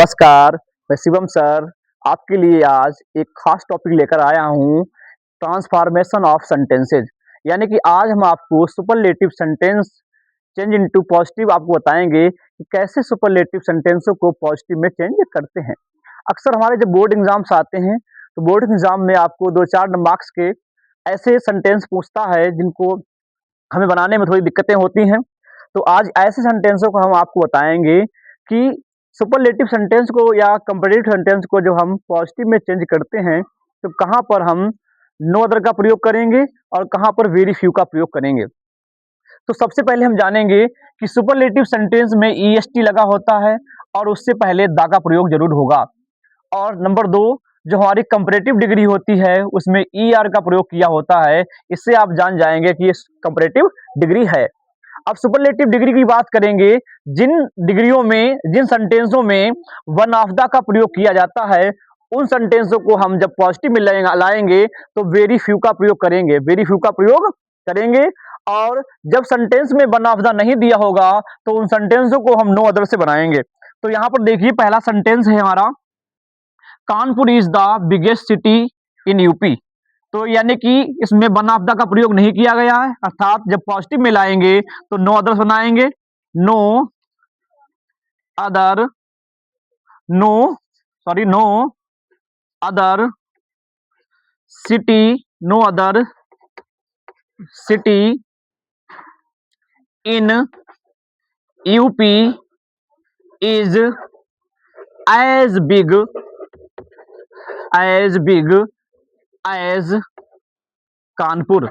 नमस्कार, मैं शिवम सर आपके लिए आज एक खास टॉपिक लेकर आया हूँ, ट्रांसफॉर्मेशन ऑफ सेंटेंसेज। यानी कि आज हम आपको superlative sentence change into positive आपको बताएंगे कि कैसे सुपरलेटिव सेंटेंसों को पॉजिटिव में चेंज करते हैं। अक्सर हमारे जब बोर्ड एग्जाम्स आते हैं तो बोर्ड एग्जाम में आपको 2-4 मार्क्स के ऐसे सेंटेंस पूछता है जिनको हमें बनाने में थोड़ी दिक्कतें होती हैं। तो आज ऐसे सेंटेंसों को हम आपको बताएंगे कि सुपरलेटिव सेंटेंस को या कंपैरेटिव सेंटेंस को जो हम पॉजिटिव में चेंज करते हैं तो कहाँ पर हम नो अदर का प्रयोग करेंगे और कहाँ पर वेरी फ्यू का प्रयोग करेंगे। तो सबसे पहले हम जानेंगे कि सुपरलेटिव सेंटेंस में ईएसटी लगा होता है और उससे पहले दा का प्रयोग जरूर होगा। और नंबर 2, जो हमारी कंपैरेटिव डिग्री होती है उसमें ईआर का प्रयोग किया होता है। इससे आप जान जाएंगे कि ये कंपैरेटिव डिग्री है। अब सुपरलेटिव डिग्री की बात करेंगे, जिन डिग्रियों में जिन सेंटेंसों में वन ऑफ द का प्रयोग किया जाता है उन सेंटेंसों को हम जब पॉजिटिव में लाएंगे तो वेरी फ्यू का प्रयोग करेंगे, वेरी फ्यू का प्रयोग करेंगे। और जब सेंटेंस में वन ऑफ द नहीं दिया होगा तो उन सेंटेंसों को हम नो अदर से बनाएंगे। तो यहां पर देखिए पहला सेंटेंस है हमारा, Kanpur is the biggest city in UP. तो यानी कि इसमें वन ऑफ द का प्रयोग नहीं किया गया है, अर्थात जब पॉजिटिव में लाएंगे तो नो अदर्स बनाएंगे। No other no other city in UP is as big as Kanpur.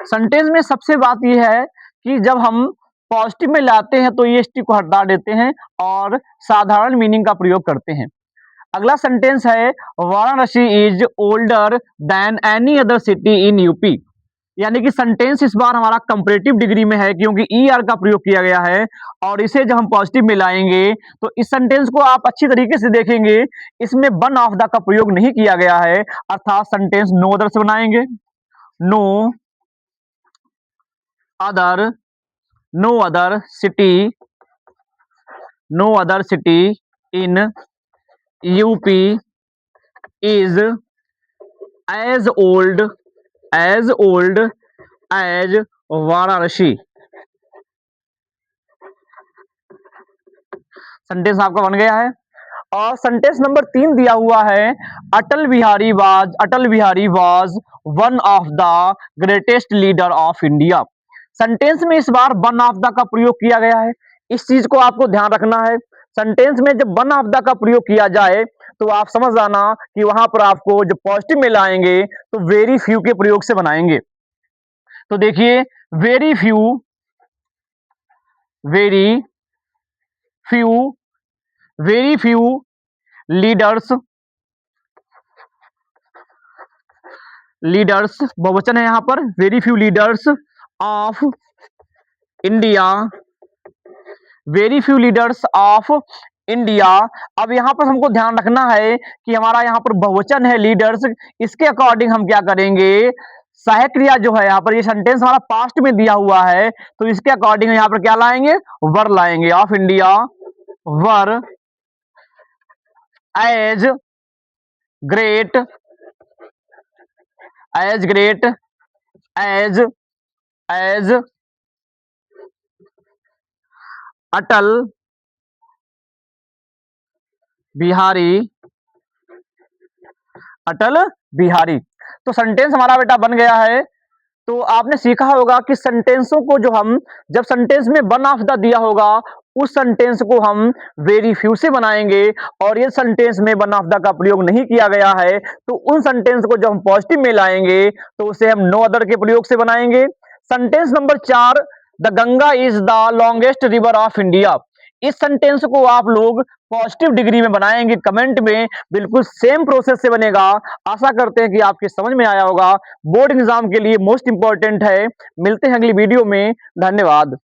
Sentence में सबसे बात यह है कि जब हम पॉजिटिव में लाते हैं तो ईएसटी को हटा देते हैं और साधारण मीनिंग का प्रयोग करते हैं। अगला सेंटेंस है, Varanasi is older than any other city in UP. यानी कि सेंटेंस इस बार हमारा कंपैरेटिव डिग्री में है क्योंकि ईआर का प्रयोग किया गया है और इसे जब हम पॉजिटिव में लाएंगे तो इस सेंटेंस को आप अच्छी तरीके से देखेंगे, इसमें वन ऑफ द का प्रयोग नहीं किया गया है, अर्थात सेंटेंस नो अदर से बनाएंगे। No other city in UP is as old as Varanasi. Sentence आपका बन गया है। और सेंटेंस नंबर 3 दिया हुआ है, Atal Bihari was one of the greatest leader of India. Sentence में इस बार वन ऑफ द का प्रयोग किया गया है, इस चीज को आपको ध्यान रखना है। सेंटेंस में जब वन ऑफ द का प्रयोग किया जाए तो आप समझ जाना कि वहां पर आपको जब पॉजिटिव में लाएंगे तो वेरी फ्यू के प्रयोग से बनाएंगे। तो देखिए वेरी फ्यू लीडर्स बहुवचन है यहां पर, very few leaders of India. अब यहां पर हमको ध्यान रखना है कि हमारा यहां पर बहुवचन है लीडर्स, इसके अकॉर्डिंग हम क्या करेंगे, सहायक क्रिया जो है यहाँ पर, ये सेंटेंस हमारा पास्ट में दिया हुआ है तो इसके अकॉर्डिंग यहाँ पर क्या लाएंगे, वर लाएंगे। Of India were as great as Atal Bihari. तो सेंटेंस हमारा बेटा बन गया है। तो आपने सीखा होगा कि सेंटेंसों को जो हम जब सेंटेंस में वन ऑफ द दिया होगा उस सेंटेंस को हम वेरी फ्यू से बनाएंगे, और ये सेंटेंस में वन ऑफ द का प्रयोग नहीं किया गया है तो उन सेंटेंस को जब हम पॉजिटिव में लाएंगे तो उसे हम नो अदर के प्रयोग से बनाएंगे। Sentence number 4, the Ganga is the longest river of India. इस सेंटेंस को आप लोग पॉजिटिव डिग्री में बनाएंगे, कमेंट में बिल्कुल सेम प्रोसेस से बनेगा। आशा करते हैं कि आपके समझ में आया होगा, बोर्ड एग्जाम के लिए मोस्ट इंपॉर्टेंट है। मिलते हैं अगली वीडियो में, धन्यवाद।